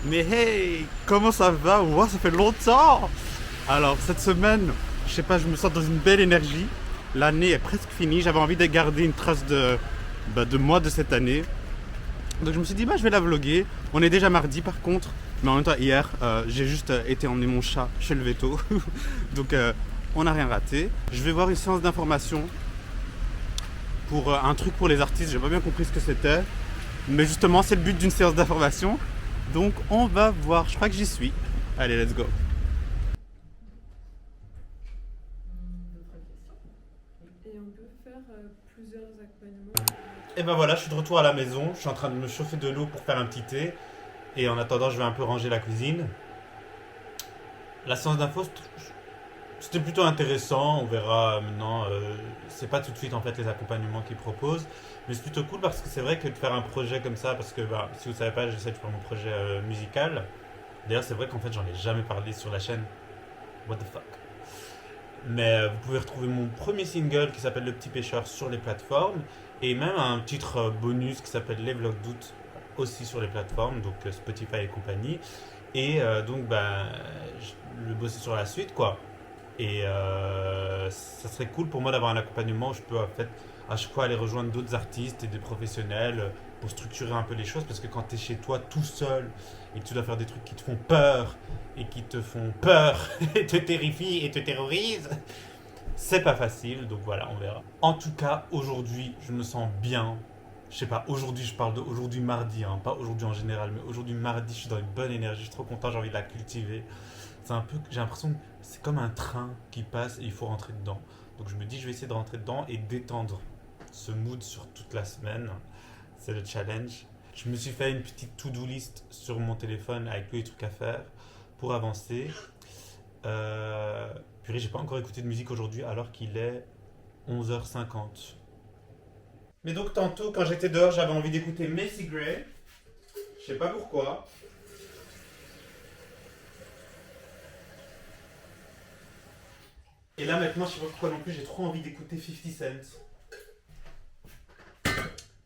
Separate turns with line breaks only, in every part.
Mais hey, comment ça va? Ouah, ça fait longtemps! Alors, cette semaine, je sais pas, je me sens dans une belle énergie. L'année est presque finie, j'avais envie de garder une trace de moi de cette année. Donc je me suis dit, bah, je vais la vlogger. On est déjà mardi par contre, mais en même temps, hier, j'ai juste été emmener mon chat chez le veto. Donc, on n'a rien raté. Je vais voir une séance d'information pour un truc pour les artistes. J'ai pas bien compris ce que c'était. Mais justement, c'est le but d'une séance d'information. Donc, on va voir. Je crois que j'y suis. Allez, let's go.
D'autres questions? Et on peut faire plusieurs accompagnements.
Et ben voilà, je suis de retour à la maison. Je suis en train de me chauffer de l'eau pour faire un petit thé. Et en attendant, je vais un peu ranger la cuisine. La séance d'info, c'était plutôt intéressant. On verra maintenant. C'est pas tout de suite en fait les accompagnements qu'ils proposent. Mais c'est plutôt cool parce que c'est vrai que de faire un projet comme ça, parce que bah, si vous savez pas, j'essaie de faire mon projet musical. D'ailleurs, c'est vrai qu'en fait, j'en ai jamais parlé sur la chaîne. What the fuck. Mais vous pouvez retrouver mon premier single qui s'appelle Le Petit Pêcheur sur les plateformes et même un titre bonus qui s'appelle Les Vlogs d'août aussi sur les plateformes, donc Spotify et compagnie. Et donc, bah, je bosser sur la suite, quoi. Et ça serait cool pour moi d'avoir un accompagnement où je peux en fait à chaque fois aller rejoindre d'autres artistes et des professionnels pour structurer un peu les choses parce que quand tu es chez toi tout seul et que tu dois faire des trucs qui te font peur et qui te font peur et te terrifient et te terrorisent, c'est pas facile, donc voilà, on verra. En tout cas, aujourd'hui, je me sens bien. Je sais pas, aujourd'hui, je parle d'aujourd'hui mardi, hein, pas aujourd'hui en général, mais aujourd'hui mardi, je suis dans une bonne énergie, je suis trop content, j'ai envie de la cultiver. C'est un peu, j'ai l'impression que c'est comme un train qui passe et il faut rentrer dedans. Donc je me dis, je vais essayer de rentrer dedans et d'étendre ce mood sur toute la semaine. C'est le challenge. Je me suis fait une petite to-do list sur mon téléphone avec tous les trucs à faire pour avancer. Purée, j'ai pas encore écouté de musique aujourd'hui alors qu'il est 11h50. Mais donc tantôt quand j'étais dehors j'avais envie d'écouter Macy Gray. Je sais pas pourquoi. Et là maintenant je sais pas pourquoi non plus j'ai trop envie d'écouter 50 Cent.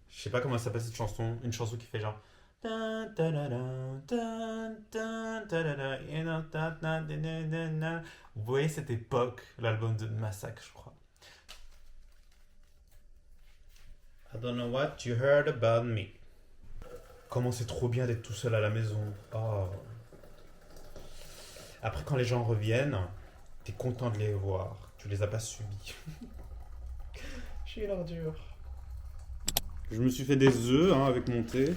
Je sais pas comment ça s'appelle cette chanson. Une chanson qui fait genre. Vous voyez cette époque, l'album de Massacre, je crois. I don't know what you heard about me. Comment c'est trop bien d'être tout seul à la maison. Oh. Après, quand les gens reviennent, t'es content de les voir. Tu les as pas subis. Je suis une ordure. Je me suis fait des œufs hein, avec mon thé.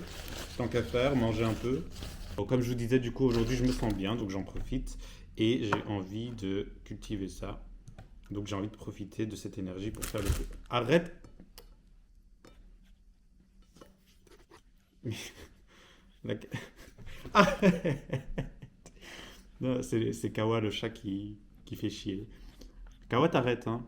Tant qu'à faire, manger un peu. Donc, comme je vous disais, du coup, aujourd'hui, je me sens bien, donc j'en profite. Et j'ai envie de cultiver ça. Donc, j'ai envie de profiter de cette énergie pour faire le thé. Arrête. La- Arrête. Non, c'est Kawa le chat qui fait chier. Kawa, t'arrêtes, hein.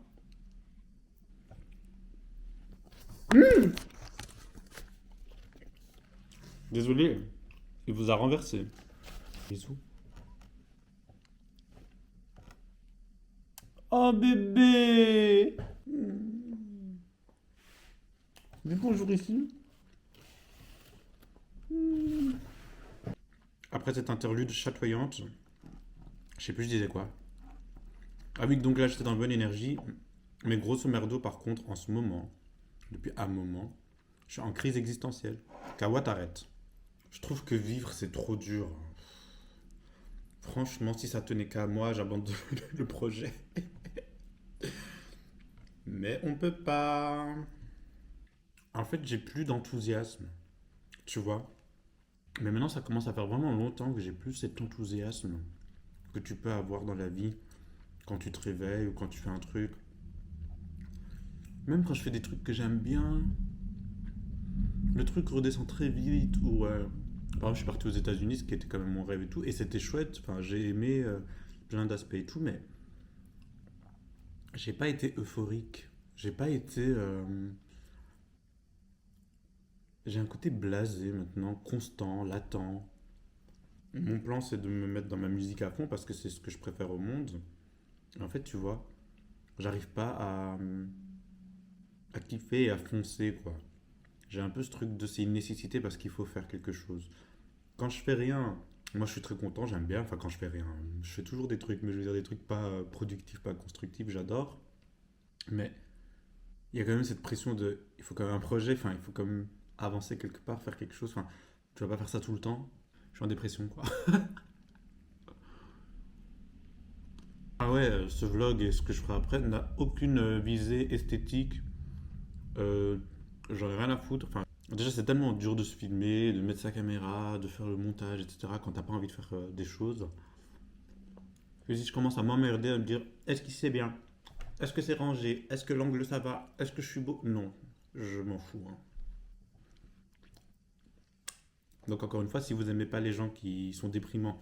Désolé, il vous a renversé. Bisous. Oh bébé! Dis bonjour ici. Après cette interlude chatoyante, je sais plus je disais quoi. Ah oui, donc là j'étais dans la bonne énergie. Mais grosso merdo par contre, en ce moment, depuis un moment, je suis en crise existentielle. Kawa, t'arrête. Je trouve que vivre c'est trop dur. Franchement, si ça tenait qu'à moi, j'abandonne le projet. Mais on peut pas. En fait, j'ai plus d'enthousiasme, tu vois. Mais maintenant, ça commence à faire vraiment longtemps que j'ai plus cet enthousiasme que tu peux avoir dans la vie quand tu te réveilles ou quand tu fais un truc. Même quand je fais des trucs que j'aime bien, le truc redescend très vite. Ou par exemple, je suis parti aux États-Unis, ce qui était quand même mon rêve et tout, et c'était chouette. Enfin, j'ai aimé plein d'aspects et tout, mais j'ai pas été euphorique. J'ai pas été. J'ai un côté blasé maintenant, constant, latent. Mon plan, c'est de me mettre dans ma musique à fond parce que c'est ce que je préfère au monde. Et en fait, tu vois, j'arrive pas à kiffer et à foncer, quoi. J'ai un peu ce truc de c'est une nécessité parce qu'il faut faire quelque chose. Quand je fais rien, Moi, je suis très content, j'aime bien. Enfin, quand je fais rien, je fais toujours des trucs, mais je veux dire des trucs pas productifs, pas constructifs, j'adore. Mais il y a quand même cette pression de. Il faut quand même un projet, enfin, il faut quand même avancer quelque part, faire quelque chose. Enfin, tu vas pas faire ça tout le temps. Je suis en dépression, quoi. Ah ouais, ce vlog et ce que je ferai après n'a aucune visée esthétique. Euh, J'en ai rien à foutre. Enfin, déjà, c'est tellement dur de se filmer, de mettre sa caméra, de faire le montage, etc. quand t'as pas envie de faire des choses. Que si je commence à m'emmerder, à me dire est-ce qu'il c'est bien? Est-ce que c'est rangé? Est-ce que l'angle ça va? Est-ce que je suis beau? Non, je m'en fous, hein. Donc, encore une fois, si vous aimez pas les gens qui sont déprimants,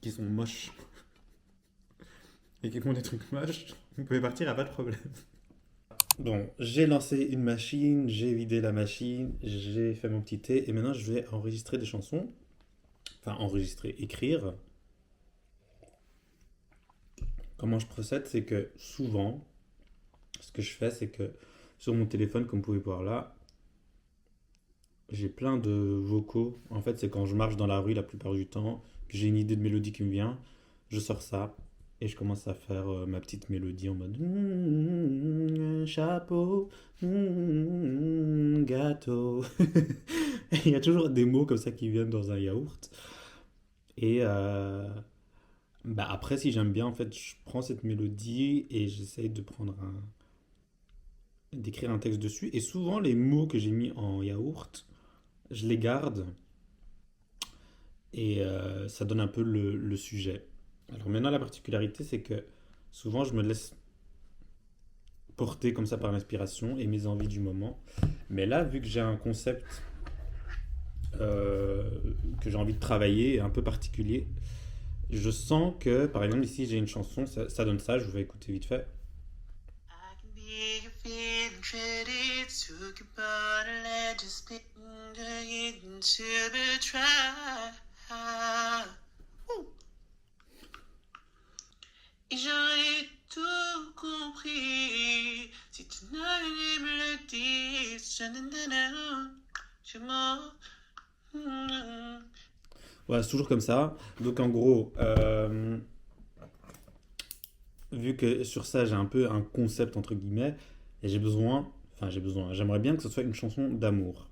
qui sont moches et qui font des trucs moches, vous pouvez partir, à pas de problème. Bon, j'ai lancé une machine, j'ai vidé la machine, j'ai fait mon petit thé et maintenant je vais enregistrer des chansons. Enfin, enregistrer, écrire. Comment je procède, c'est que souvent, ce que je fais, c'est que sur mon téléphone, comme vous pouvez voir là, j'ai plein de vocaux. En fait, c'est quand je marche dans la rue la plupart du temps, que j'ai une idée de mélodie qui me vient, je sors ça et je commence à faire ma petite mélodie en mode chapeau, gâteau. Il y a toujours des mots comme ça qui viennent dans un yaourt. Et bah après, si j'aime bien, en fait, je prends cette mélodie et j'essaye de d'écrire un texte dessus. Et souvent, les mots que j'ai mis en yaourt, je les garde et ça donne un peu le sujet. Alors maintenant, la particularité, c'est que souvent, je me laisse porter comme ça par l'inspiration et mes envies du moment. Mais là, vu que j'ai un concept euh, que j'ai envie de travailler, un peu particulier, je sens que, par exemple, ici, j'ai une chanson, ça donne ça, je vais écouter vite fait. I can be your feeling treated, took your body, let you spit into the try. Et j'aurais tout compris si tu n'avais me le dit. Je m'en. Voilà, c'est toujours comme ça. Donc en gros, vu que sur ça j'ai un peu un concept entre guillemets, et j'aimerais bien que ce soit une chanson d'amour.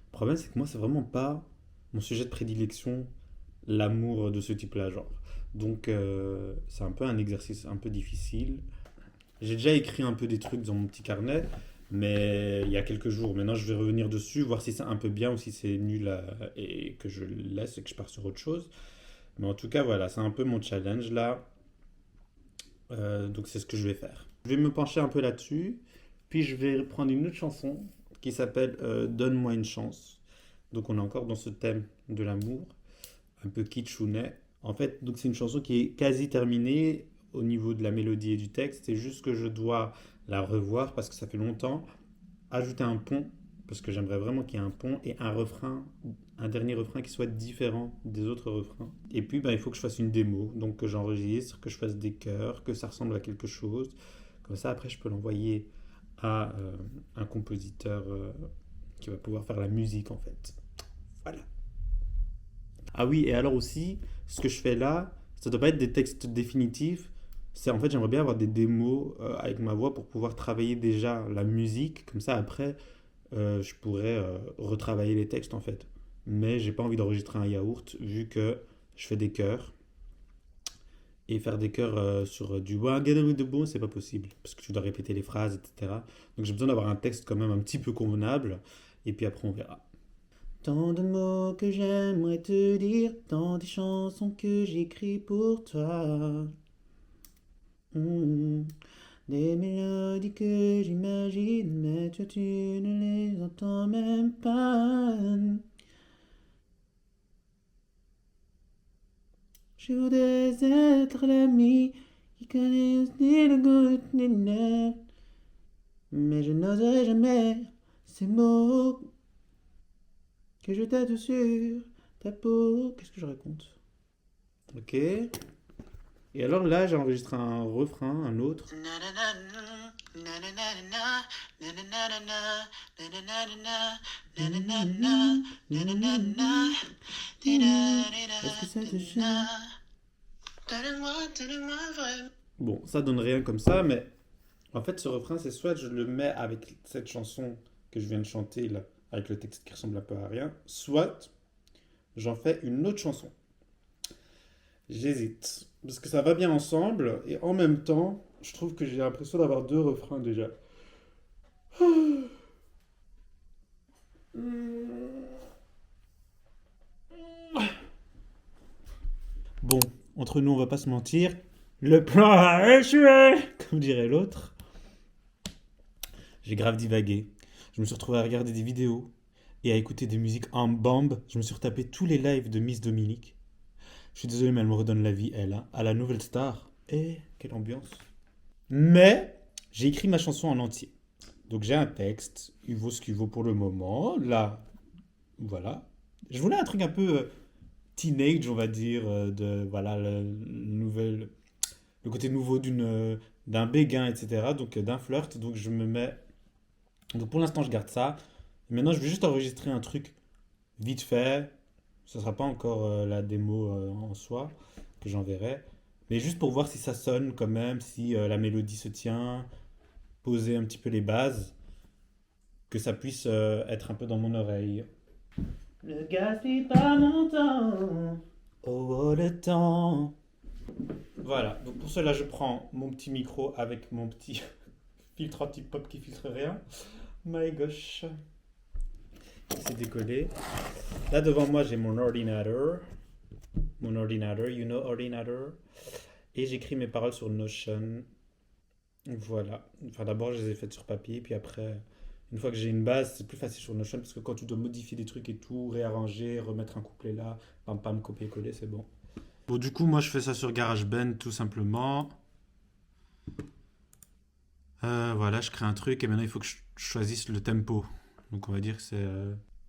Le problème c'est que moi c'est vraiment pas mon sujet de prédilection, l'amour de ce type-là, genre. Donc c'est un peu un exercice un peu difficile. J'ai déjà écrit un peu des trucs dans mon petit carnet, mais il y a quelques jours. Maintenant je vais revenir dessus, voir si c'est un peu bien ou si c'est nul et que je le laisse et que je pars sur autre chose. Mais en tout cas voilà, c'est un peu mon challenge là. Donc c'est ce que je vais faire. Je vais me pencher un peu là-dessus, puis je vais prendre une autre chanson qui s'appelle Donne-moi une chance. Donc on est encore dans ce thème de l'amour, un peu kitschounet. En fait, donc c'est une chanson qui est quasi terminée au niveau de la mélodie et du texte. C'est juste que je dois la revoir parce que ça fait longtemps. Ajouter un pont, parce que j'aimerais vraiment qu'il y ait un pont et un refrain, un dernier refrain qui soit différent des autres refrains. Et puis, bah, il faut que je fasse une démo, donc que j'enregistre, que je fasse des chœurs, que ça ressemble à quelque chose. Comme ça, après, je peux l'envoyer à un compositeur qui va pouvoir faire la musique, en fait. Voilà. Ah oui, et alors aussi, ce que je fais là, ça ne doit pas être des textes définitifs. C'est en fait, j'aimerais bien avoir des démos avec ma voix pour pouvoir travailler déjà la musique. Comme ça, après, je pourrais retravailler les textes en fait. Mais j'ai pas envie d'enregistrer un yaourt vu que je fais des chœurs. Et faire des chœurs sur du One Get with the Bone, c'est pas possible. Parce que tu dois répéter les phrases, etc. Donc j'ai besoin d'avoir un texte quand même un petit peu convenable. Et puis après, on verra. Tant de mots que j'aimerais te dire, tant des chansons que j'écris pour toi. Mm. Des mélodies que j'imagine, mais toi tu ne les entends même pas. Je voudrais être l'ami qui connaît aussi le goût des nerfs, mais je n'oserais jamais ces mots que je tâte sur ta peau. Qu'est-ce que je raconte? Ok. Et alors là, j'ai enregistré un refrain, un autre. Est-ce que ça te gêne? Bon, ça donne rien comme ça, mais en fait, ce refrain, c'est soit je le mets avec cette chanson que je viens de chanter, là, avec le texte qui ressemble un peu à rien, soit j'en fais une autre chanson. J'hésite. Parce que ça va bien ensemble, et en même temps, je trouve que j'ai l'impression d'avoir deux refrains déjà. Bon, entre nous, on va pas se mentir. Le plan a échoué, comme dirait l'autre. J'ai grave divagué. Je me suis retrouvé à regarder des vidéos et à écouter des musiques en bambe. Je me suis retapé tous les lives de Miss Dominique. Je suis désolé, mais elle me redonne la vie, elle, hein, à la nouvelle star. Et quelle ambiance. Mais j'ai écrit ma chanson en entier. Donc j'ai un texte, il vaut ce qu'il vaut pour le moment. Là, voilà. Je voulais un truc un peu teenage, on va dire, de voilà le côté nouveau d'un béguin, etc. Donc d'un flirt. Donc je me mets. Donc pour l'instant, je garde ça. Maintenant, je vais juste enregistrer un truc vite fait. Ce sera pas encore la démo en soi que j'enverrai, mais juste pour voir si ça sonne quand même, si la mélodie se tient, poser un petit peu les bases, que ça puisse être un peu dans mon oreille. Ne gaspille pas mon temps. Oh, le temps. Voilà, donc pour cela, je prends mon petit micro avec mon petit filtre anti-pop qui filtre rien. My gosh. C'est décollé. Là devant moi, j'ai mon ordinateur. Mon ordinateur, you know ordinateur. Et j'écris mes paroles sur Notion. Voilà. Enfin, d'abord, je les ai faites sur papier, puis après, une fois que j'ai une base, c'est plus facile sur Notion parce que quand tu dois modifier des trucs et tout, réarranger, remettre un couplet là, pam pam, copier-coller, c'est bon. Bon, du coup, moi, je fais ça sur GarageBand tout simplement. Voilà, je crée un truc et maintenant, il faut que je choisisse le tempo. Donc, on va dire que c'est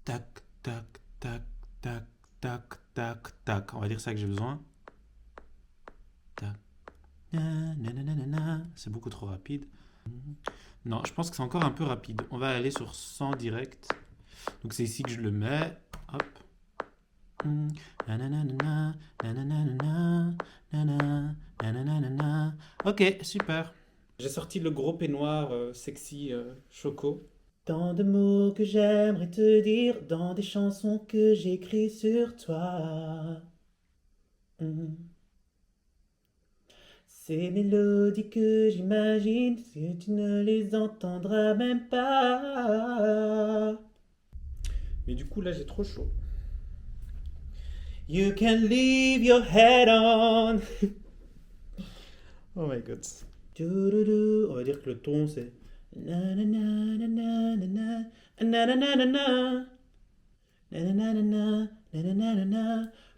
tac, tac, tac, tac, tac, tac, tac. On va dire ça que j'ai besoin. Tac. C'est beaucoup trop rapide. Non, je pense que c'est encore un peu rapide. On va aller sur 100 direct. Donc c'est ici que je le mets. Hop. Ok, super. J'ai sorti le gros peignoir sexy choco. Tant de mots que j'aimerais te dire dans des chansons que j'écris sur toi. Ces mélodies que j'imagine, si tu ne les entendras même pas. Mais du coup, là, j'ai trop chaud. You can leave your head on. Oh my god. On va dire que le ton, c'est.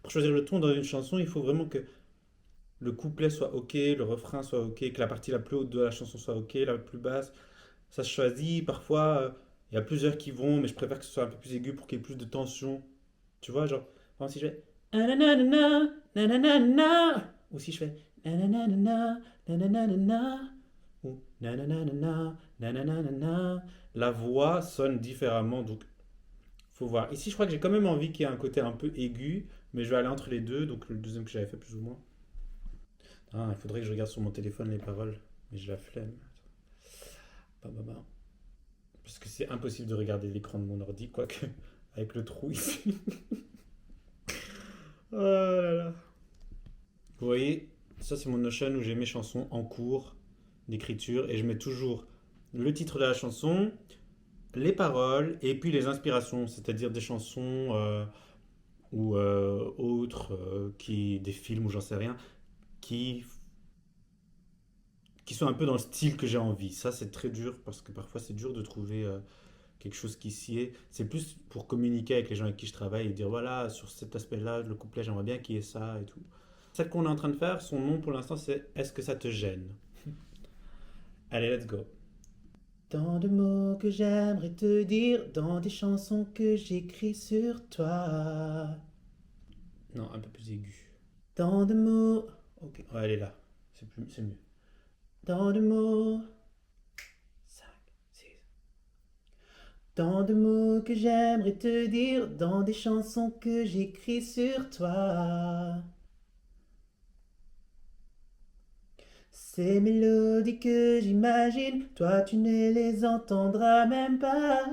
Pour choisir le ton dans une chanson, il faut vraiment que le couplet soit ok, le refrain soit ok, que la partie la plus haute de la chanson soit ok, la plus basse. Ça se choisit. Parfois, il y a plusieurs qui vont, mais je préfère que ce soit un peu plus aigu pour qu'il y ait plus de tension. Tu vois, genre, par exemple, si je fais nanana, nanana, ou si je fais nanana, nanana, ou nanana, nanana, la voix sonne différemment. Donc, faut voir. Ici, je crois que j'ai quand même envie qu'il y ait un côté un peu aigu, mais je vais aller entre les deux. Donc, le deuxième que j'avais fait plus ou moins. Ah, il faudrait que je regarde sur mon téléphone les paroles, mais j'ai la flemme. Bah, bah, bah. Parce que c'est impossible de regarder l'écran de mon ordi, quoique, avec le trou ici. Oh là là. Vous voyez, ça c'est mon Notion où j'ai mes chansons en cours d'écriture et je mets toujours le titre de la chanson, les paroles et puis les inspirations, c'est-à-dire des chansons ou autres, des films ou j'en sais rien, qui, qui sont un peu dans le style que j'ai envie. Ça c'est très dur parce que parfois c'est dur de trouver quelque chose qui s'y est. C'est plus pour communiquer avec les gens avec qui je travaille et dire voilà, sur cet aspect-là, le couplet, j'aimerais bien qu'il y ait ça et tout. Celle qu'on est en train de faire, son nom pour l'instant c'est Est-ce que ça te gêne? Allez, let's go. Tant de mots que j'aimerais te dire dans des chansons que j'écris sur toi. Non, un peu plus aigu. Tant de mots Ok, ouais, elle est là. C'est mieux. Tant de mots. 5, 6. Tant de mots que j'aimerais te dire dans des chansons que j'écris sur toi. Ces mélodies que j'imagine, toi tu ne les entendras même pas.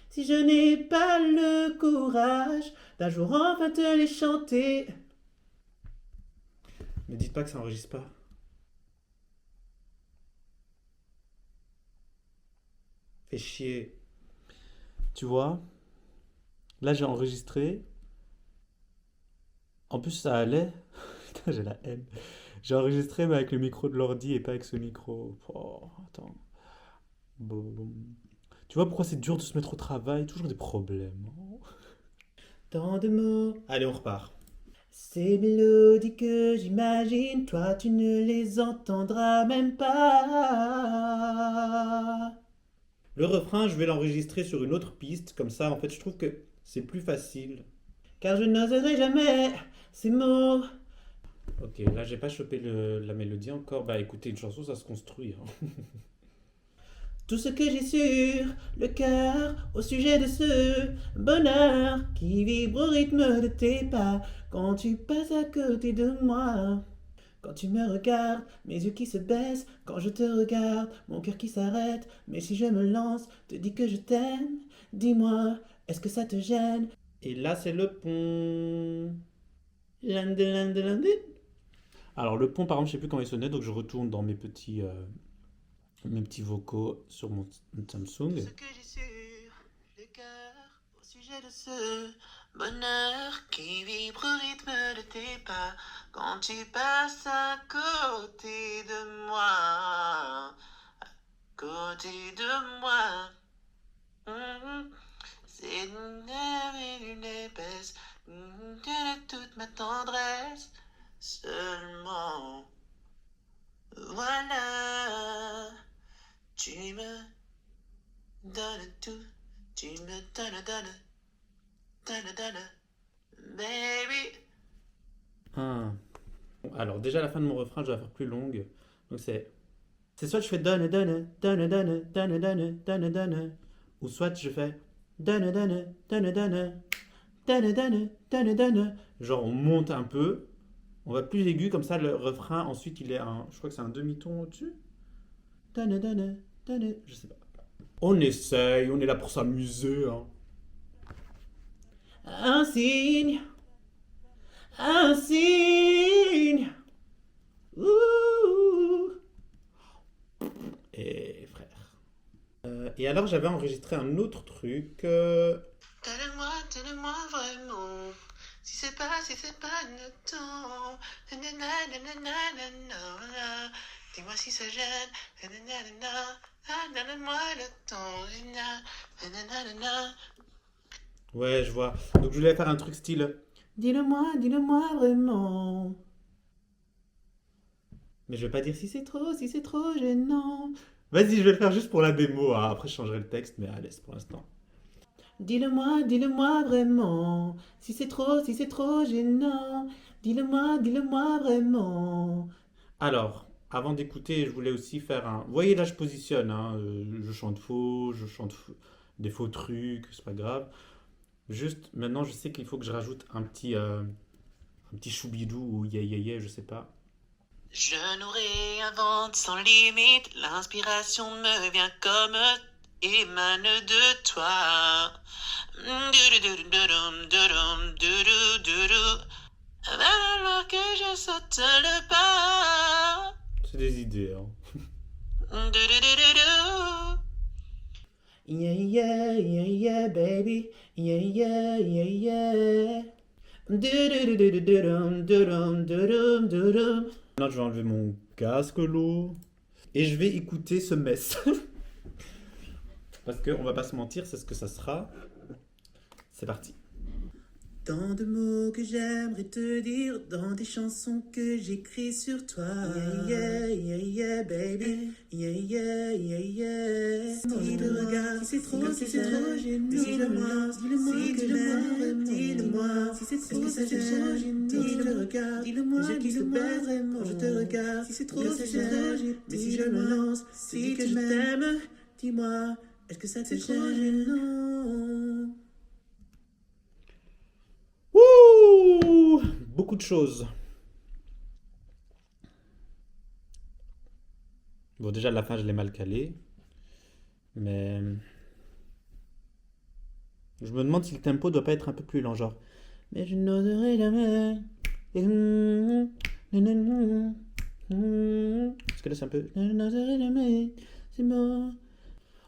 Si je n'ai pas le courage d'un jour enfin te les chanter. Ne dites pas que ça enregistre pas. Fais chier. Tu vois, là j'ai enregistré. En plus ça allait. Putain, j'ai la haine. J'ai enregistré mais avec le micro de l'ordi et pas avec ce micro. Oh, attends. Bon. Tu vois pourquoi c'est dur de se mettre au travail? Toujours des problèmes. Oh. Tant de mots. Allez, on repart. Ces mélodies que j'imagine, toi tu ne les entendras même pas. Le refrain, je vais l'enregistrer sur une autre piste, comme ça en fait je trouve que c'est plus facile. Car je n'oserai jamais ces mots. Ok, là j'ai pas chopé la mélodie encore. Bah écoutez, une chanson ça se construit. Hein. Tout ce que j'ai sur le cœur au sujet de ce bonheur qui vibre au rythme de tes pas quand tu passes à côté de moi. Quand tu me regardes, mes yeux qui se baissent, quand je te regarde, mon cœur qui s'arrête. Mais si je me lance, te dis que je t'aime, dis-moi, est-ce que ça te gêne? Et là c'est le pont. Lande, lande, lande. Alors le pont par exemple je sais plus comment il sonnait donc je retourne dans mes petits vocaux sur mon Samsung. Ce que j'ai sur le cœur au sujet de ce bonheur qui vibre au rythme de tes pas quand tu passes à côté de moi, côté de moi. C'est une heure et une épaisse de toute ma tendresse seulement. Voilà, tu me donnes tout, tu me donnes, baby. Ah. Alors déjà la fin de mon refrain, je vais la faire plus longue. Donc c'est soit je fais donne, ou soit je fais donne. Genre on monte un peu, on va plus aigu comme ça le refrain. Ensuite il est je crois que c'est un demi-ton au-dessus. Je sais pas. On essaye, on est là pour s'amuser. Hein. Un signe, un signe. Ouh. Et frère. Et alors j'avais enregistré un autre truc. Donne-moi vraiment. Si c'est pas le temps. Dis-moi si ça gêne. Donne-moi le temps. Ouais, je vois. Donc je voulais faire un truc style. Dis-le-moi vraiment. Mais je vais pas dire si c'est trop gênant. Vas-y, je vais le faire juste pour la démo. Hein. Après, je changerai le texte, mais à l'aise pour l'instant. Dis-le-moi vraiment. Si c'est trop gênant. Dis-le-moi vraiment. Alors, avant d'écouter, je voulais aussi faire un. Vous voyez, là, je positionne. Hein. Je chante faux, des faux trucs, c'est pas grave. Juste, maintenant, je sais qu'il faut que je rajoute un petit choubidou ou yeah, je sais pas. Je nous réinvente sans limite, l'inspiration me vient comme émane de toi. Alors que je saute le pas. C'est des idées, hein. Yeah, baby. Yeah. Maintenant, je vais enlever mon casque, l'eau. Et je vais écouter ce mess. Parce qu'on va pas se mentir, c'est ce que ça sera. C'est parti. Tant de mots que j'aimerais te dire dans des chansons que j'écris sur toi. Yeah, baby. Yeah. Si tu regardes, si c'est trop gênant, dis-le-moi que j'aime, dis-le-moi. Si
c'est trop, ça te change, dis je te regarde, dis-le-moi, je quitte le bête vraiment, je te regarde. Si c'est trop, ça change, mais si je me lance, si que je t'aime, dis-moi, est-ce que ça te change, non?
Wouh! Beaucoup de choses. Bon, déjà, à la fin, je l'ai mal calé. Mais je me demande si le tempo doit pas être un peu plus lent, genre. Mais je n'oserai jamais. Parce que là, c'est un peu. Je n'oserai jamais. C'est mort.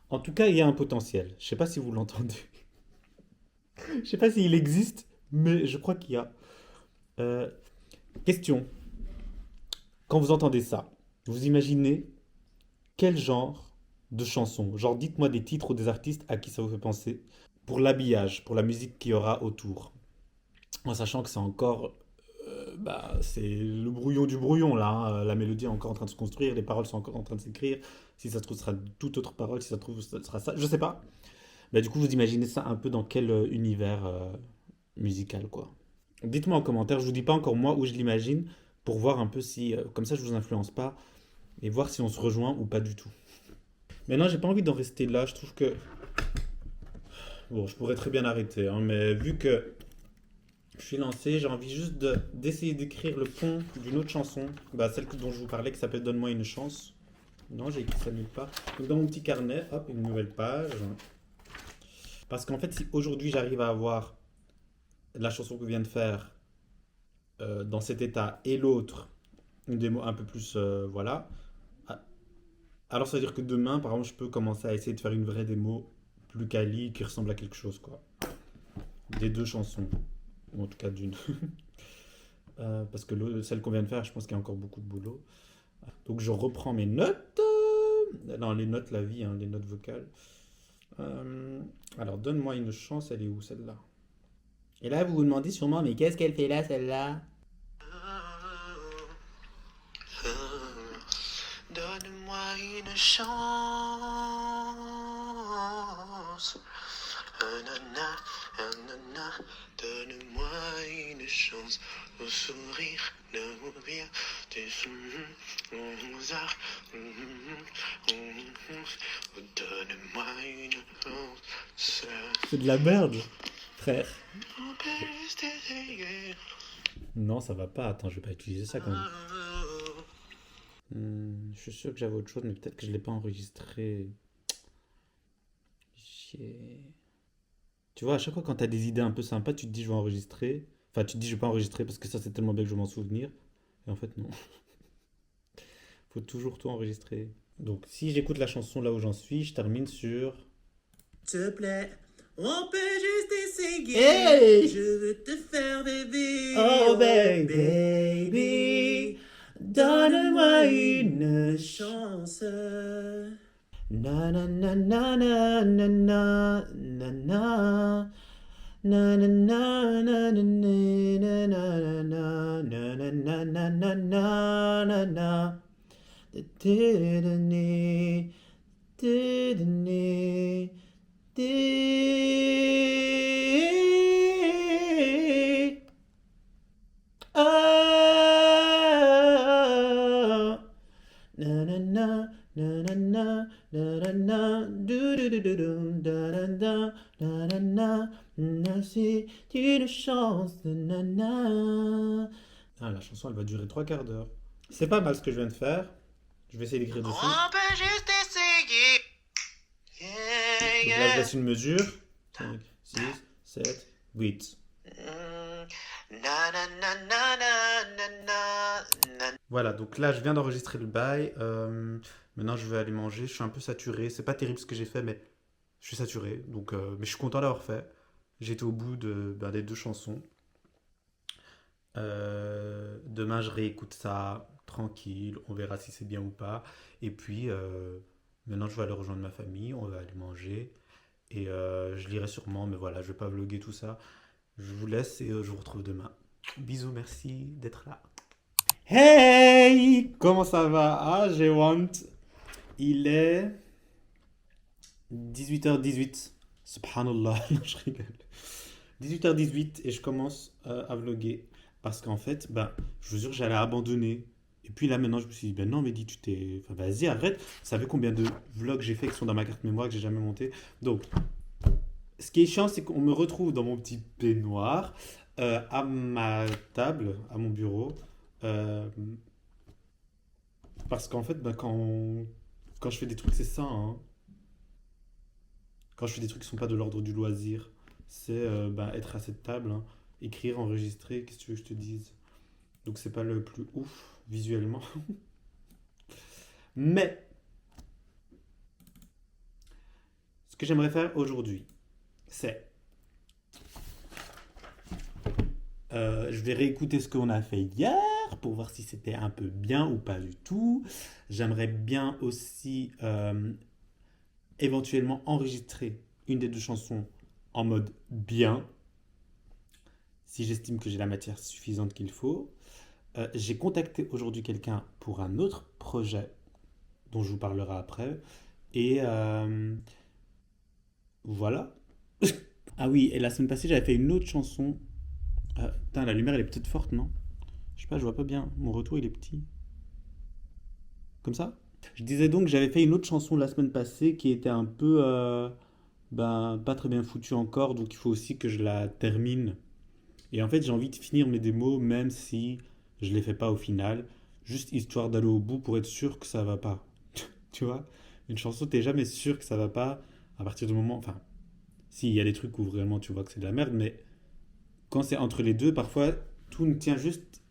En tout cas, il y a un potentiel. Je sais pas si vous l'entendez. Je sais pas s'il existe, mais je crois qu'il y a. Euh, question. Quand vous entendez ça, vous imaginez quel genre de chanson? Genre, dites-moi des titres ou des artistes à qui ça vous fait penser. Pour l'habillage, pour la musique qu'il y aura autour. En sachant que c'est encore. C'est le brouillon du brouillon là, hein. La mélodie est encore en train de se construire, les paroles sont encore en train de s'écrire. Si ça se trouve, ce sera toute autre parole, si ça se trouve, ce sera ça. Je sais pas. Bah, du coup, vous imaginez ça un peu dans quel univers musical, quoi. Dites-moi en commentaire, je vous dis pas encore moi où je l'imagine, pour voir un peu si. Comme ça, je vous influence pas, et voir si on se rejoint ou pas du tout. Maintenant, j'ai pas envie d'en rester là, je trouve que. Bon, je pourrais très bien arrêter, hein, mais vu que je suis lancé, j'ai envie juste d'essayer d'écrire le pont d'une autre chanson, celle dont je vous parlais, qui s'appelle Donne-moi une chance. Non, j'ai écrit ça nulle part. Donc dans mon petit carnet, hop, une nouvelle page. Parce qu'en fait, si aujourd'hui j'arrive à avoir la chanson que je viens de faire dans cet état et l'autre, une démo un peu plus, voilà, ah, alors ça veut dire que demain, par exemple, je peux commencer à essayer de faire une vraie démo plus quali qui ressemble à quelque chose, quoi. Des deux chansons, ou en tout cas d'une. Parce que celle qu'on vient de faire, je pense qu'il y a encore beaucoup de boulot. Donc je reprends mes notes. Non, les notes, la vie, hein, les notes vocales. Alors, donne-moi une chance, elle est où celle-là? Et là, vous vous demandez sûrement, mais qu'est-ce qu'elle fait là, celle-là?
Donne-moi une chance. Nanana, nanana, donne-moi une chance. Au sourire, le rire, tes hasard. Donne-moi une chance.
C'est de la merde, frère.
On peut juste essayer.
Non, ça va pas. Attends, je vais pas utiliser ça quand même. Je suis sûr que j'avais autre chose, mais peut-être que je l'ai pas enregistré. Chier. Tu vois, à chaque fois quand t'as des idées un peu sympas, tu te dis je vais enregistrer. Enfin, tu te dis je vais pas enregistrer parce que ça c'est tellement bien que je vais m'en souvenir. Et en fait, non. Faut toujours tout enregistrer. Donc, si j'écoute la chanson là où j'en suis, je termine sur.
S'il te plaît, on peut juste essayer.
Hey!
Je veux te faire rêver.
Oh, baby, donne-moi une
chance.
Na na na na na na na na na. Na na na na na na na na na na na na na na na na. Didn't didn't ah na na na na na na na na do do do do do da da da da da da na c'est une chance na na. Ah, la chanson elle va durer 3 quarts d'heure. C'est pas mal ce que je viens de faire. Je vais essayer d'écrire dessus.
On peut juste essayer.
Donc là, je laisse une mesure. 5, 6, 7, 8. Voilà, donc là, je viens d'enregistrer le bail. Maintenant, je vais aller manger. Je suis un peu saturé. C'est pas terrible ce que j'ai fait, mais je suis saturé. Donc, mais je suis content d'avoir fait. J'étais au bout des 2 chansons. Demain, je réécoute ça tranquille. On verra si c'est bien ou pas. Et puis, maintenant, je vais aller rejoindre ma famille. On va aller manger. Et je lirai sûrement, mais voilà, je vais pas vlogger tout ça. Je vous laisse et je vous retrouve demain. Bisous, merci d'être là. Hey! Comment ça va? Ah, j'ai want. Il est 18h18. Subhanallah, non, je rigole. 18h18 et je commence à vlogger. Parce qu'en fait, bah, je vous jure, j'allais abandonner. Et puis là, maintenant, je me suis dit, ben non, mais dis, tu t'es. Enfin, vas-y, arrête. Vous savez combien de vlogs j'ai fait qui sont dans ma carte mémoire que j'ai jamais monté. Donc, ce qui est chiant, c'est qu'on me retrouve dans mon petit peignoir, à ma table, à mon bureau. euh, Parce qu'en fait, bah, quand je fais des trucs, c'est ça, hein. Quand je fais des trucs qui sont pas de l'ordre du loisir, c'est bah, être à cette table, hein, écrire, enregistrer, qu'est-ce que tu veux que je te dise? Donc c'est pas le plus ouf visuellement. Mais ce que j'aimerais faire aujourd'hui, c'est je vais réécouter ce qu'on a fait hier pour voir si c'était un peu bien ou pas du tout. J'aimerais bien aussi éventuellement enregistrer une des deux chansons en mode bien, si j'estime que j'ai la matière suffisante qu'il faut. J'ai contacté aujourd'hui quelqu'un pour un autre projet dont je vous parlerai après. Et voilà. Ah oui, et la semaine passée, j'avais fait une autre chanson. Putain, la lumière, elle est peut-être forte, non? Je sais pas, je vois pas bien. Mon retour, il est petit. Comme ça? Je disais donc que j'avais fait une autre chanson la semaine passée qui était un peu ben, pas très bien foutue encore, donc il faut aussi que je la termine. Et en fait, j'ai envie de finir mes démos, même si je les fais pas au final, juste histoire d'aller au bout pour être sûr que ça va pas. Tu vois? Une chanson, t'es jamais sûr que ça va pas à partir du moment. Enfin, si, il y a des trucs où vraiment tu vois que c'est de la merde, mais quand c'est entre les deux, parfois tout ne tient juste.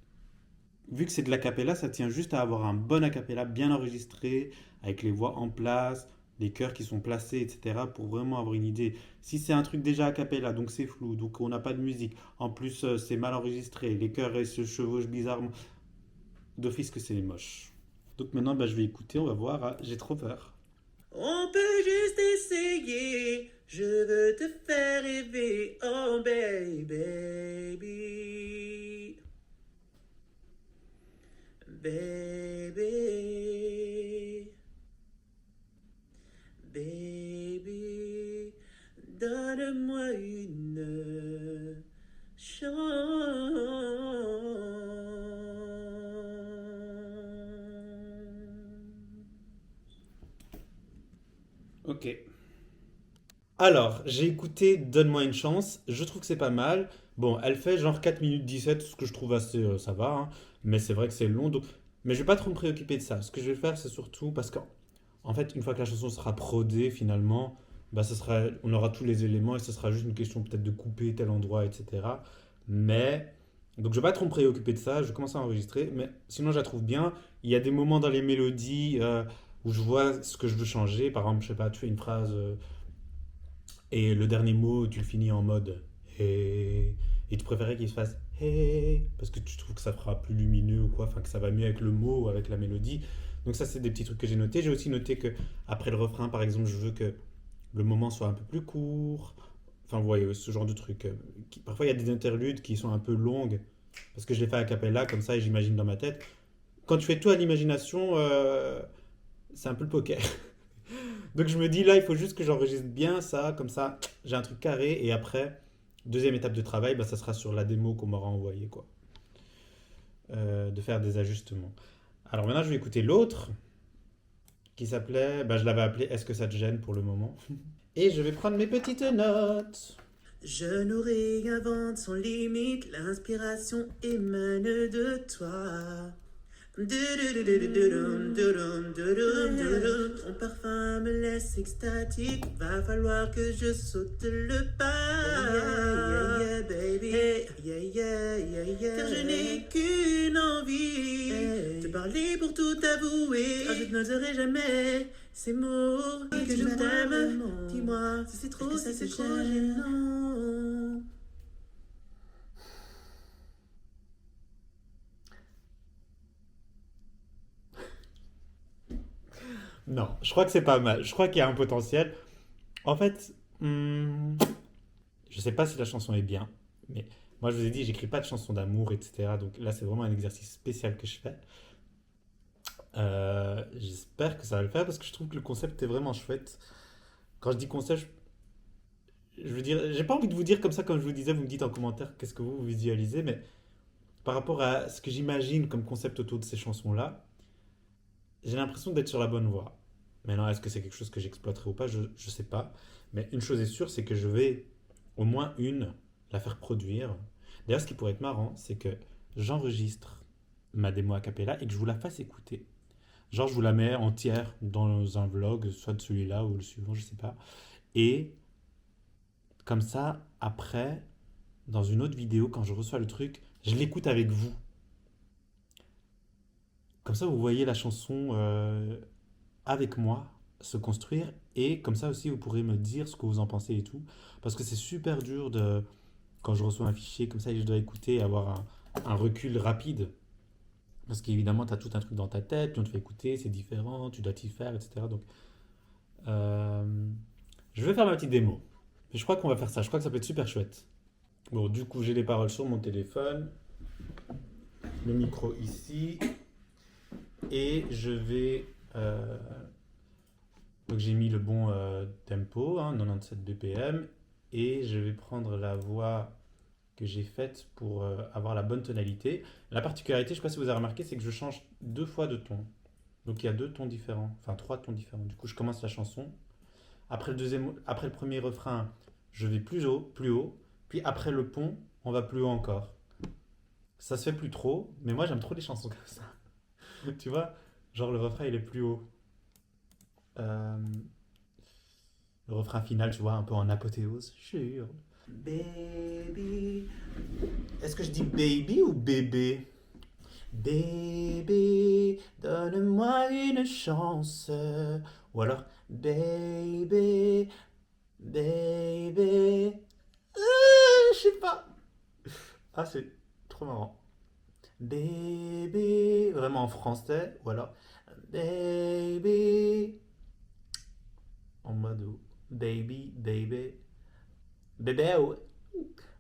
Vu que c'est de l'acapella, ça tient juste à avoir un bon acapella bien enregistré, avec les voix en place, les chœurs qui sont placés, etc. pour vraiment avoir une idée. Si c'est un truc déjà acapella, donc c'est flou, donc on n'a pas de musique, en plus c'est mal enregistré, les chœurs se chevauchent bizarrement, d'office que c'est moche. Donc maintenant, bah, je vais écouter, on va voir. Ah, j'ai trop peur.
On peut juste essayer. Je veux te faire rêver. Oh, baby. Baby. Baby. Donne-moi une chance.
Ok. Alors, j'ai écouté Donne-moi une chance. Je trouve que c'est pas mal. Bon, elle fait genre 4 minutes 17, ce que je trouve assez. Ça va, hein. Mais c'est vrai que c'est long. Mais je vais pas trop me préoccuper de ça. Ce que je vais faire, c'est surtout parce qu'en en fait, une fois que la chanson sera prodée, finalement, bah, on aura tous les éléments et ce sera juste une question peut-être de couper tel endroit, etc. Mais. Donc, je vais pas trop me préoccuper de ça. Je vais commencer à enregistrer. Mais sinon, je la trouve bien. Il y a des moments dans les mélodies où je vois ce que je veux changer. Par exemple, je sais pas, tu fais une phrase. Et le dernier mot, tu le finis en mode hey. Et tu préférais qu'il se fasse hey parce que tu trouves que ça fera plus lumineux ou quoi, enfin que ça va mieux avec le mot ou avec la mélodie. Donc ça, c'est des petits trucs que j'ai notés. J'ai aussi noté que après le refrain, par exemple, je veux que le moment soit un peu plus court. Enfin, vous voyez, ce genre de trucs. Parfois, il y a des interludes qui sont un peu longues parce que je les fais a cappella comme ça et j'imagine dans ma tête. Quand tu fais tout à l'imagination, c'est un peu le poker. Donc je me dis là, il faut juste que j'enregistre bien ça, comme ça j'ai un truc carré et après, deuxième étape de travail, bah, ça sera sur la démo qu'on m'aura envoyée, quoi. De faire des ajustements. Alors maintenant, je vais écouter l'autre qui s'appelait, bah, je l'avais appelé Est-ce que ça te gêne pour le moment? Et je vais prendre mes petites notes.
Je nourris un ventre sans limite, l'inspiration émane de toi. Ton parfum me laisse extatique, va falloir que je saute le pas. Yeah, yeah, baby. Hey, yeah, yeah, yeah, yeah. Car je n'ai qu'une envie, hey, te parler pour tout avouer. Je ne n'oserai jamais ces mots que je t'aime. Dis-moi si c'est trop, si c'est trop gênant.
Non, je crois que c'est pas mal. Je crois qu'il y a un potentiel. En fait, je sais pas si la chanson est bien, mais moi je vous ai dit, j'écris pas de chansons d'amour, etc. Donc là, c'est vraiment un exercice spécial que je fais. J'espère que ça va le faire parce que je trouve que le concept est vraiment chouette. Quand je dis concept, je veux dire, j'ai pas envie de vous dire comme ça, comme je vous disais, vous me dites en commentaire qu'est-ce que vous visualisez, mais par rapport à ce que j'imagine comme concept autour de ces chansons-là, j'ai l'impression d'être sur la bonne voie. Maintenant, est-ce que c'est quelque chose que j'exploiterai ou pas? Je sais pas. Mais une chose est sûre, c'est que je vais au moins une la faire produire. D'ailleurs, ce qui pourrait être marrant, c'est que j'enregistre ma démo a cappella et que je vous la fasse écouter. Genre, je vous la mets entière dans un vlog, soit de celui-là ou le suivant, je sais pas. Et comme ça, après, dans une autre vidéo, quand je reçois le truc, je l'écoute avec vous. Comme ça, vous voyez la chanson avec moi se construire et comme ça aussi, vous pourrez me dire ce que vous en pensez et tout. Parce que c'est super dur de, quand je reçois un fichier comme ça et je dois écouter et avoir un recul rapide. Parce qu'évidemment, tu as tout un truc dans ta tête, puis on te fait écouter, c'est différent, tu dois t'y faire, etc. Donc, euh, je vais faire ma petite démo. Et je crois qu'on va faire ça, je crois que ça peut être super chouette. Bon, du coup, j'ai les paroles sur mon téléphone, le micro ici, et je vais... donc j'ai mis le bon tempo, hein, 97 BPM, et je vais prendre la voix que j'ai faite pour avoir la bonne tonalité. La particularité, je ne sais pas si vous avez remarqué, c'est que je change 2 fois de ton. Donc il y a 2 tons différents, enfin 3 tons différents. Du coup, je commence la chanson. Après le premier refrain, je vais plus haut. Puis après le pont, on va plus haut encore. Ça se fait plus trop, mais moi j'aime trop les chansons comme ça. Tu vois, genre le refrain il est plus haut. Euh, le refrain final, tu vois, un peu en apothéose. Sure. Baby. Est-ce que je dis baby ou bébé? Baby, donne-moi une chance. Ou alors, baby, baby. Je sais pas. Ah, c'est trop marrant. Baby, vraiment en français. Ou alors, baby. En mode baby, baby. Bébé, oh.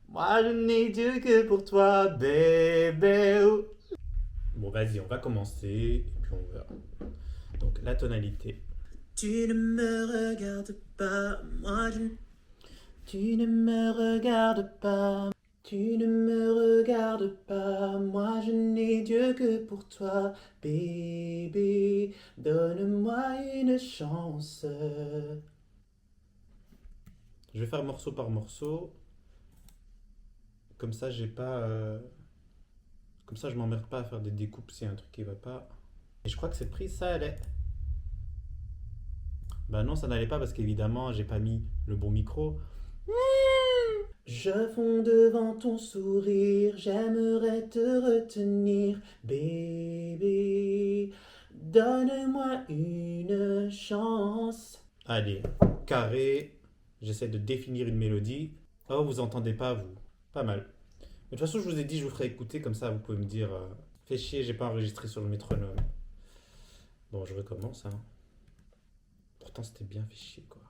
Moi je n'ai Dieu que pour toi, bébé. Oh. Bon, vas-y, on va commencer et puis on verra. Donc, la tonalité.
Tu ne me regardes pas, moi je...
Tu ne me regardes pas, tu ne me regardes pas, moi je n'ai Dieu que pour toi, bébé, donne-moi une chance. Je vais faire morceau par morceau, comme ça j'ai pas, comme ça je m'emmerde pas à faire des découpes s'il y a un truc qui va pas. Et je crois que cette prise, ça allait. Bah non, ça n'allait pas parce qu'évidemment j'ai pas mis le bon micro. Je fonds devant ton sourire, j'aimerais te retenir, bébé. Donne-moi une chance. Allez, carré. J'essaie de définir une mélodie. Oh, vous entendez pas, vous. Pas mal. Mais de toute façon, je vous ai dit, je vous ferai écouter, comme ça vous pouvez me dire. Fais chier, j'ai pas enregistré sur le métronome. Bon, je recommence, hein. Pourtant, c'était bien fait chier, quoi.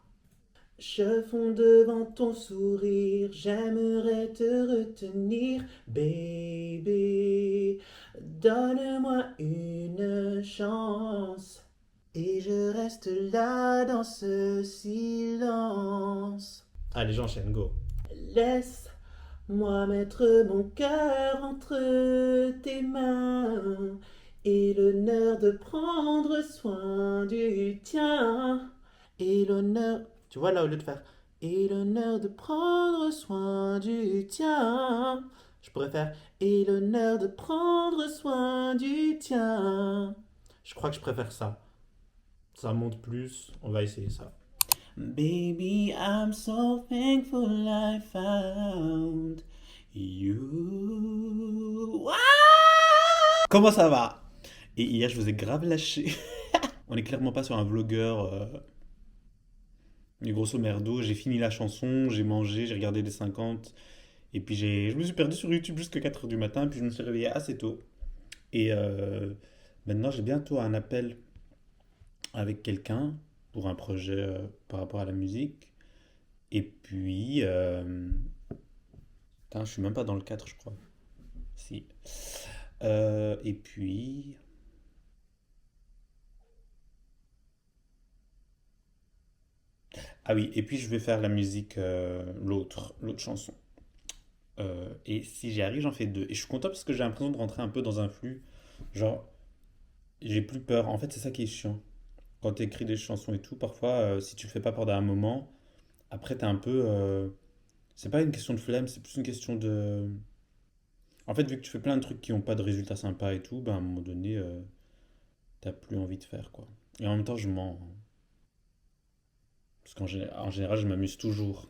Je fonds devant ton sourire, j'aimerais te retenir, bébé. Donne-moi une chance. Et je reste là dans ce silence. Allez, j'enchaîne, go. Laisse-moi mettre mon cœur entre tes mains et l'honneur de prendre soin du tien. Et l'honneur... Tu vois là, au lieu de faire et l'honneur de prendre soin du tien, je pourrais faire et l'honneur de prendre soin du tien. Je crois que je préfère ça. Ça monte plus, on va essayer ça. Baby, I'm so thankful I found you. Comment ça va? Et hier, je vous ai grave lâché. On est clairement pas sur un vlogueur. Mais grosso merdo, j'ai fini la chanson, j'ai mangé, j'ai regardé les 50. Et puis je me suis perdu sur YouTube jusqu'à 4h du matin. Puis je me suis réveillé assez tôt. Et maintenant, j'ai bientôt un appel avec quelqu'un pour un projet par rapport à la musique. Et puis... Putain, je suis même pas dans le 4, je crois. Si. Et puis... Ah oui, et puis je vais faire la musique, l'autre chanson. Et si j'y arrive, j'en fais deux. Et je suis content parce que j'ai l'impression de rentrer un peu dans un flux. Genre, j'ai plus peur. En fait, c'est ça qui est chiant. Quand tu écris des chansons et tout, parfois, si tu le fais pas pendant un moment, après, t'es un peu. C'est pas une question de flemme, c'est plus une question de. En fait, vu que tu fais plein de trucs qui ont pas de résultats sympas et tout, ben à un moment donné, t'as plus envie de faire, quoi. Et en même temps, je mens. Parce en général, je m'amuse toujours.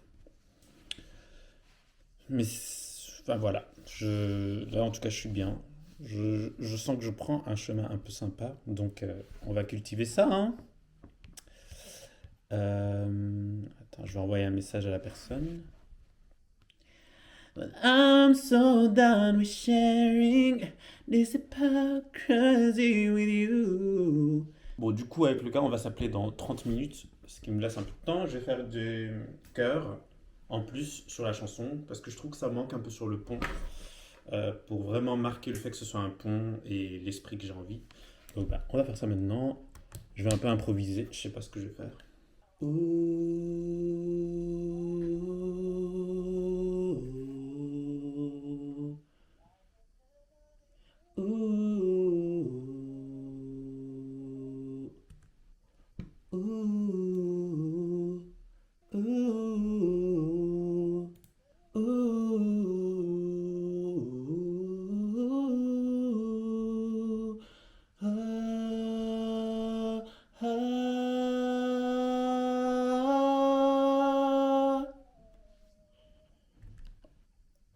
Enfin voilà. Là, en tout cas, je suis bien. Je sens que je prends un chemin un peu sympa. Donc, on va cultiver ça, hein. Attends, je vais envoyer un message à la personne. But I'm so done with sharing this hypocrisy with you. Bon, du coup, avec le gars, on va s'appeler dans 30 minutes, ce qui me laisse un peu de temps. Je vais faire des chœurs en plus sur la chanson, parce que je trouve que ça manque un peu sur le pont, pour vraiment marquer le fait que ce soit un pont et l'esprit que j'ai envie. Donc, bah, on va faire ça maintenant. Je vais un peu improviser, je sais pas ce que je vais faire.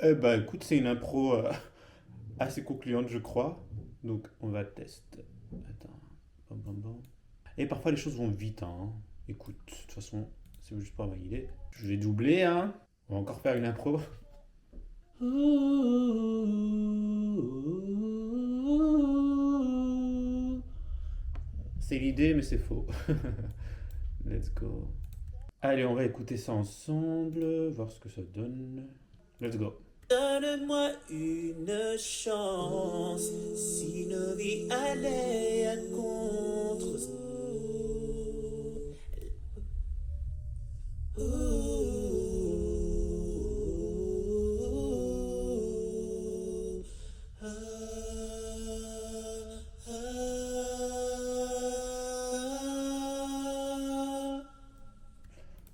Eh ben écoute, c'est une impro assez concluante, je crois. Donc on va tester. Attends. Bam, bam, bam. Et parfois les choses vont vite, hein. Écoute, de toute façon, c'est juste pour valider. Je vais doubler, hein. On va encore faire une impro. C'est l'idée, mais c'est faux. Let's go. Allez, on va écouter ça ensemble, voir ce que ça donne. Let's go.
Donne-moi une chance si nos vies allaient à contre.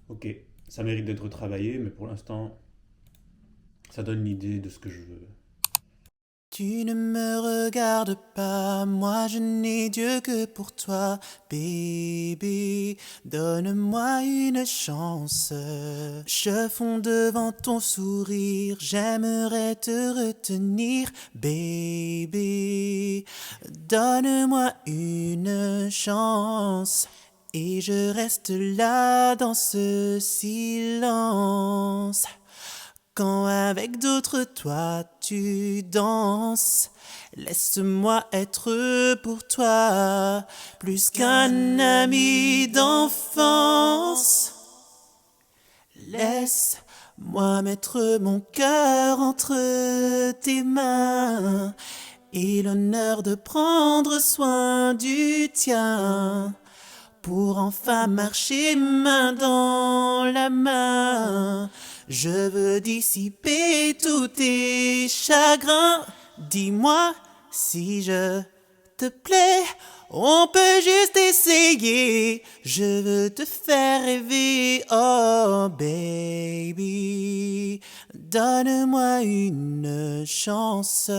Ok, ça mérite d'être travaillé, mais pour l'instant, ça donne l'idée de ce que je veux.
Tu ne me regardes pas, moi je n'ai Dieu que pour toi, baby. Donne-moi une chance. Je fonds devant ton sourire, j'aimerais te retenir, baby. Donne-moi une chance. Et je reste là dans ce silence. Quand avec d'autres toi tu danses, laisse-moi être pour toi plus qu'un ami d'enfance. Laisse-moi mettre mon cœur entre tes mains et l'honneur de prendre soin du tien. Pour enfin marcher main dans la main, je veux dissiper tous tes chagrins. Dis-moi si je te plais, on peut juste essayer. Je veux te faire rêver, oh baby. Donne-moi une chance.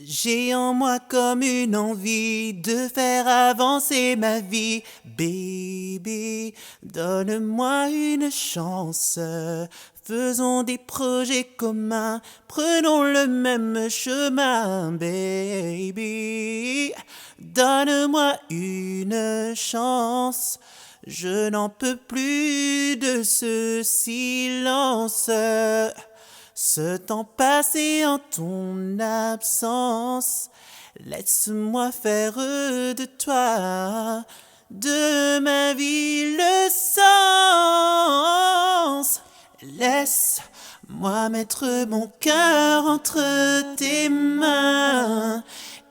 J'ai en moi comme une envie de faire avancer ma vie, baby. Donne-moi une chance. Faisons des projets communs, prenons le même chemin, baby. Donne-moi une chance. Je n'en peux plus de ce silence. Ce temps passé en ton absence, laisse-moi faire de toi, de ma vie le sens. Laisse-moi mettre mon cœur entre tes mains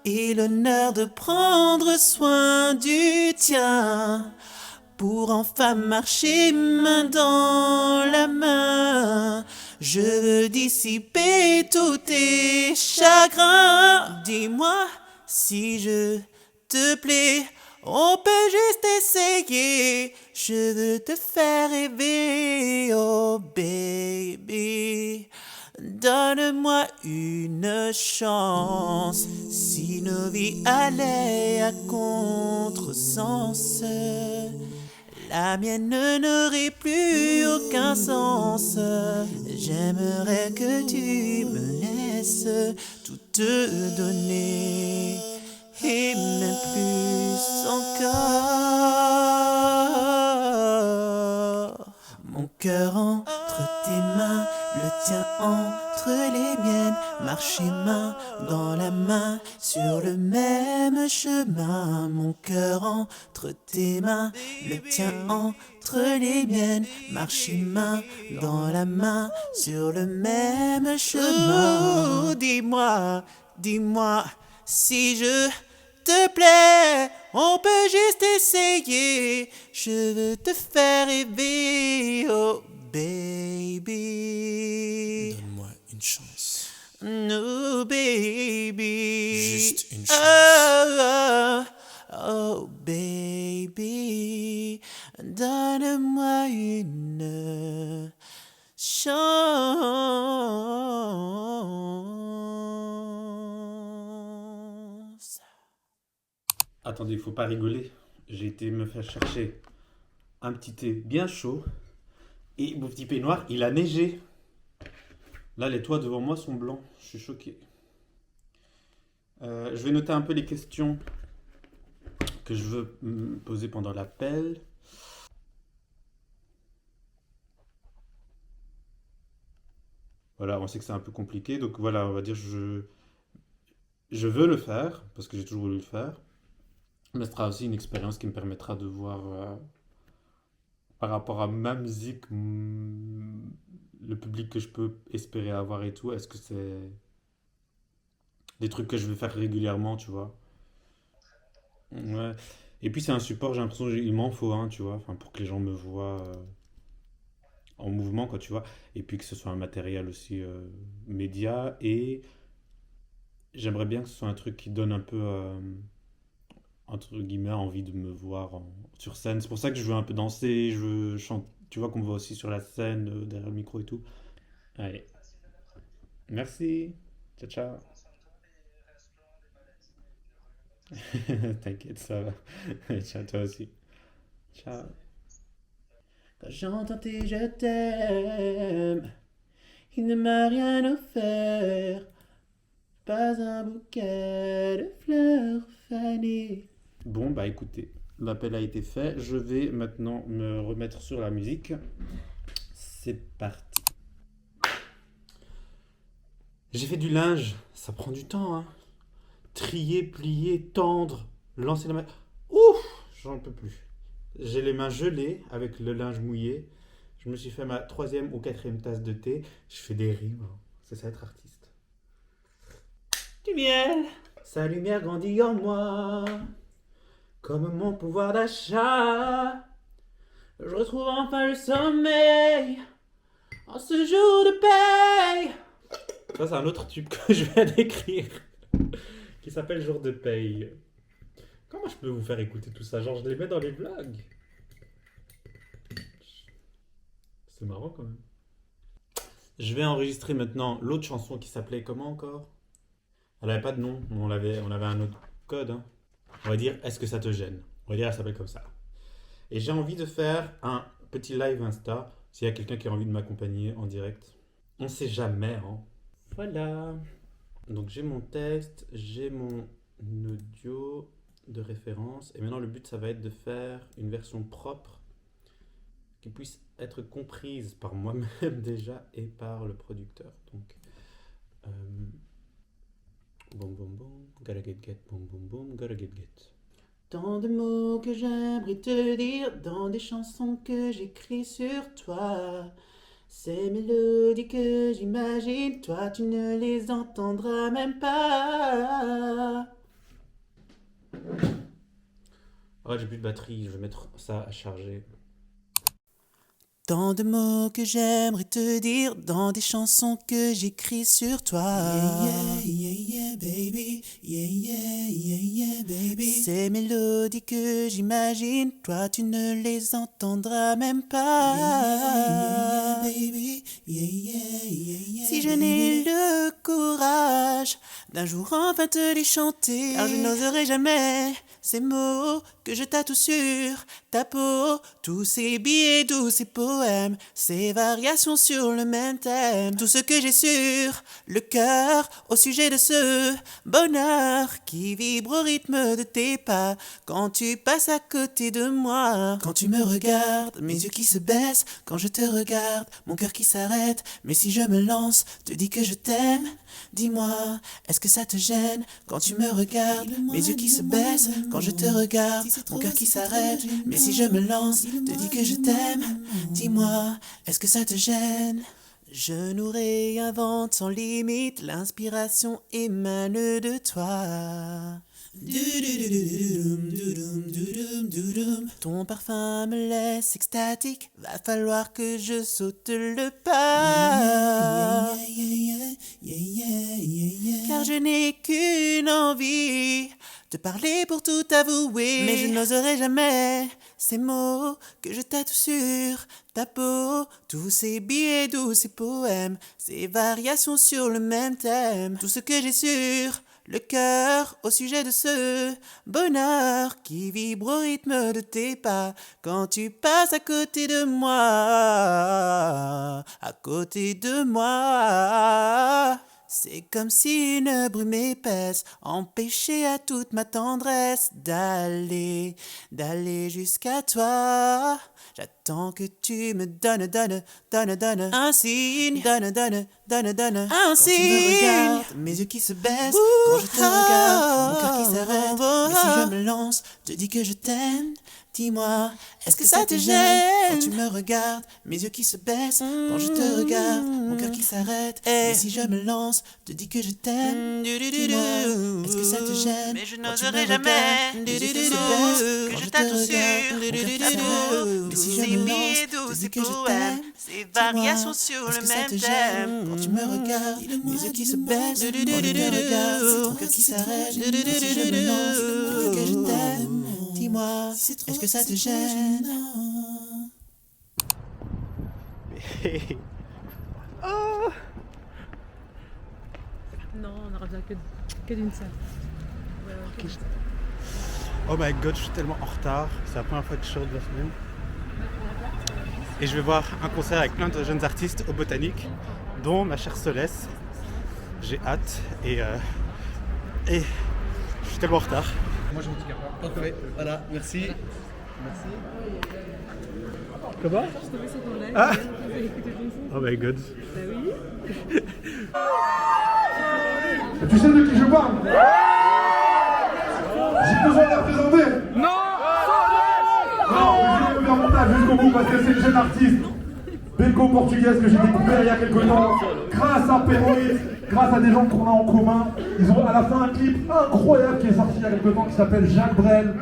et l'honneur de prendre soin du tien pour enfin marcher main dans la main. Je veux dissiper tous tes chagrins. Dis-moi si je te plais, on peut juste essayer. Je veux te faire rêver, oh baby. Donne-moi une chance. Si nos vies allaient à contresens, la mienne n'aurait plus aucun sens. J'aimerais que tu me laisses tout te donner et même plus encore. Mon cœur entre tes mains, le tien entre les miennes, marcher main dans la main sur le même chemin. Mon cœur entre tes mains, le tien entre les miennes, marcher main dans la main sur le même chemin. Oh, dis-moi, dis-moi si je te plais, on peut juste essayer. Je veux te faire rêver, oh baby.
Donne-moi une chance.
No baby.
Juste une chance.
Oh, oh baby. Donne-moi une chance.
Attendez, faut pas rigoler. J'ai été me faire chercher un petit thé bien chaud. Et mon petit peignoir, il a neigé. Là, les toits devant moi sont blancs. Je suis choqué. Je vais noter un peu les questions que je veux me poser pendant l'appel. Voilà, on sait que c'est un peu compliqué. Donc voilà, on va dire je veux le faire, parce que j'ai toujours voulu le faire. Mais ce sera aussi une expérience qui me permettra de voir par rapport à ma musique le public que je peux espérer avoir et tout. Est-ce que c'est des trucs que je vais faire régulièrement, tu vois? Ouais. Et puis c'est un support, j'ai l'impression qu'il m'en faut un, tu vois, enfin, pour que les gens me voient en mouvement, quoi, tu vois. Et puis que ce soit un matériel aussi média. Et j'aimerais bien que ce soit un truc qui donne un peu entre guillemets, envie de me voir sur scène. C'est pour ça que je veux un peu danser, je veux chanter. Tu vois qu'on me voit aussi sur la scène, derrière le micro et tout. Allez, merci. Ciao, ciao. T'inquiète, ça va. Ciao, toi aussi. Ciao.
Quand j'entends tes je t'aime, il ne m'a rien offert, pas un bouquet de fleurs fanées.
Bon, bah écoutez, l'appel a été fait. Je vais maintenant me remettre sur la musique. C'est parti. J'ai fait du linge. Ça prend du temps, hein. Trier, plier, tendre, lancer la main. Ouf, j'en peux plus. J'ai les mains gelées avec le linge mouillé. Je me suis fait ma 3e ou 4e tasse de thé. Je fais des rimes. C'est ça être artiste. Du miel. Sa lumière grandit en moi. Comme mon pouvoir d'achat. Je retrouve enfin le sommeil. En ce jour de paye. Ça, c'est un autre tube que je viens d'écrire. Qui s'appelle Jour de paye. Comment je peux vous faire écouter tout ça? Genre, je les mets dans les vlogs. C'est marrant quand même. Je vais enregistrer maintenant l'autre chanson qui s'appelait comment encore? Elle avait pas de nom, on avait un autre code. Hein. On va dire Est-ce que ça te gêne? On va dire elle s'appelle comme ça. Et j'ai envie de faire un petit live Insta s'il y a quelqu'un qui a envie de m'accompagner en direct. On sait jamais, hein. Voilà. Donc j'ai mon texte, j'ai mon audio de référence. Et maintenant le but ça va être de faire une version propre qui puisse être comprise par moi-même déjà et par le producteur. Donc boum boum boum, gotta get get, boum boum boum, gotta get get. Tant de mots que j'aimerais te dire dans des chansons que j'écris sur toi.
Ces mélodies que j'imagine, toi tu ne les entendras même pas.
Oh, j'ai plus de batterie, je vais mettre ça à charger.
Tant de mots que j'aimerais te dire dans des chansons que j'écris sur toi. Yeah, baby. Yeah, baby. Ces mélodies que j'imagine, toi tu ne les entendras même pas. Baby. Si je n'ai le courage d'un jour enfin te les chanter, car je n'oserai jamais ces mots que je tatoue sur ta peau, tous ces billets, tous ces poèmes, ces variations sur le même thème, tout ce que j'ai sur le cœur au sujet de ce bonheur qui vibre au rythme de tes pas quand tu passes à côté de moi. Quand tu me regardes, mes yeux qui se baissent, quand je te regarde, mon cœur qui s'arrête, mais si je me lance, te dis que je t'aime, dis-moi, est-ce que ça te gêne quand tu me regardes, mes yeux qui se baissent, quand je te regarde, mon cœur qui s'arrête, mais si je me lance, te dis que je t'aime, dis-moi, est-ce que ça te gêne? Je nous réinvente sans limite, l'inspiration émane de toi. Ton parfum me laisse extatique, va falloir que je saute le pas. Car je n'ai qu'une envie, te parler pour tout avouer, mais je n'oserai jamais ces mots que je tatoue sur ta peau, tous ces billets, tous ces poèmes, ces variations sur le même thème, tout ce que j'ai sur le cœur au sujet de ce bonheur qui vibre au rythme de tes pas quand tu passes à côté de moi, à côté de moi. C'est comme si une brume épaisse empêchait à toute ma tendresse d'aller jusqu'à toi. J'attends que tu me donnes un signe, donne un signe. Quand tu me regardes, mes yeux qui se baissent, quand je te regarde, mon cœur qui s'arrête, mais si je me lance, te dis que je t'aime, dis-moi, est-ce que ça te gêne? Quand tu me regardes, mes yeux qui se baissent, quand je te regarde, mon cœur qui s'arrête, mais si je me lance, te dis que je t'aime, dis-moi, est-ce que ça te gêne? Mais je n'oserai jamais, mes yeux qui se baissent, quand je tatoue sur ta peau, mais si je me lance, te dis que je t'aime, ces variations sur le même thème. Quand tu me regardes, mes yeux qui se baissent, quand je te regarde, mon cœur qui s'arrête, mais si je me lance, te dis que je t'aime, dis-moi, est-ce que ça te gêne?
Oh
Non, on aura besoin que d'une seule.
Oh my god, je suis tellement en retard. C'est la première fois que je sors de la semaine. Et je vais voir un concert avec plein de jeunes artistes au Botanique, dont ma chère Solès. J'ai hâte et je suis tellement en retard.
Moi je vous dis parfait, voilà, merci.
Comment?
Je te mets sur ton live,
Ah.
vous allez écouter ton son.
Oh my god.
Bah oui.
Tu sais de qui je parle? J'ai besoin de la présenter. Non, je vais faire mon taf jusqu'au bout parce que c'est une jeune artiste belgo-portugaise que j'ai découvert il y a quelques temps grâce à Péroïd, grâce à des gens qu'on a en commun. Ils ont à la fin un clip incroyable qui est sorti il y a quelques temps qui s'appelle Jacques Brel.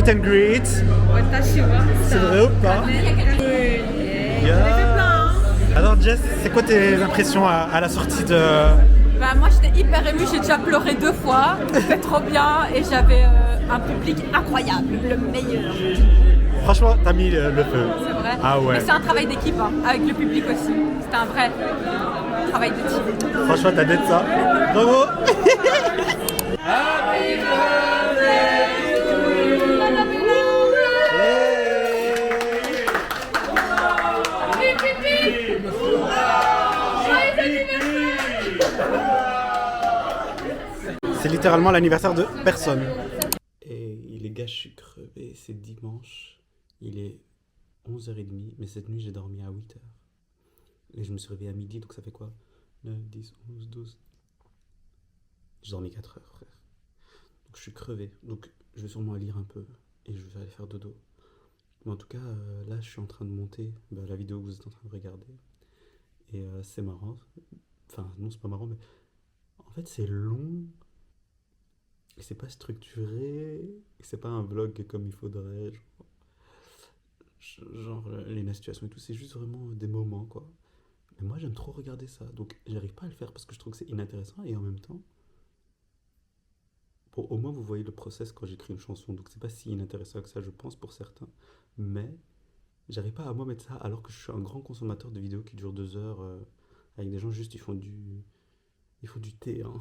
meet and greet. C'est vrai ou pas? Alors Jess, c'est quoi tes impressions à la sortie de...
Bah, moi j'étais hyper émue, j'ai déjà pleuré 2 fois, c'était trop bien et j'avais un public incroyable, le meilleur.
Franchement, t'as mis le feu.
C'est vrai.
Ah ouais.
Mais c'est un travail d'équipe, hein, avec le public aussi. C'était un vrai travail de team.
Franchement, t'as d'être ça. Bravo. C'est littéralement l'anniversaire de personne. Et les gars, je suis crevé. C'est dimanche. Il est 11h30. Mais cette nuit, j'ai dormi à 8h. Et je me suis réveillé à midi. Donc ça fait quoi? 9, 10, 11, 12. J'ai dormi 4 heures, frère. Donc je suis crevé. Donc je vais sûrement lire un peu. Et je vais aller faire dodo. Mais en tout cas, là, je suis en train de monter la vidéo que vous êtes en train de regarder. Et c'est marrant. Enfin, non, c'est pas marrant, mais en fait, c'est long. Et c'est pas structuré. Et c'est pas un vlog comme il faudrait. Genre les situations et tout. C'est juste vraiment des moments, quoi. Mais moi, j'aime trop regarder ça. Donc, j'arrive pas à le faire parce que je trouve que c'est inintéressant. Et en même temps, bon, au moins, vous voyez le process quand j'écris une chanson. Donc, c'est pas si inintéressant que ça, je pense, pour certains. Mais j'arrive pas à moi mettre ça alors que je suis un grand consommateur de vidéos qui durent 2 heures avec des gens juste ils font du thé, hein.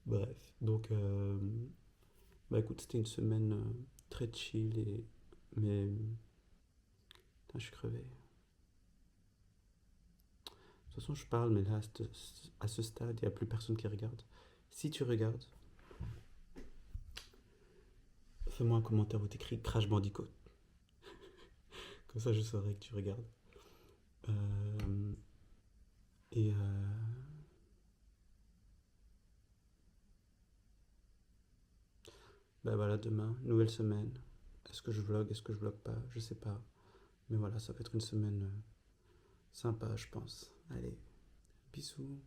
Bref, donc bah écoute, c'était une semaine très chill mais putain, je suis crevé. De toute façon, je parle, mais là à ce stade, il n'y a plus personne qui regarde. Si tu regardes, fais-moi un commentaire où t'écris Crash Bandicoot. Comme ça, je saurai que tu regardes. Et bah voilà, demain, nouvelle semaine. Est-ce que je vlog, est-ce que je vlog pas? Je sais pas. Mais voilà, ça va être une semaine sympa, je pense. Allez, bisous.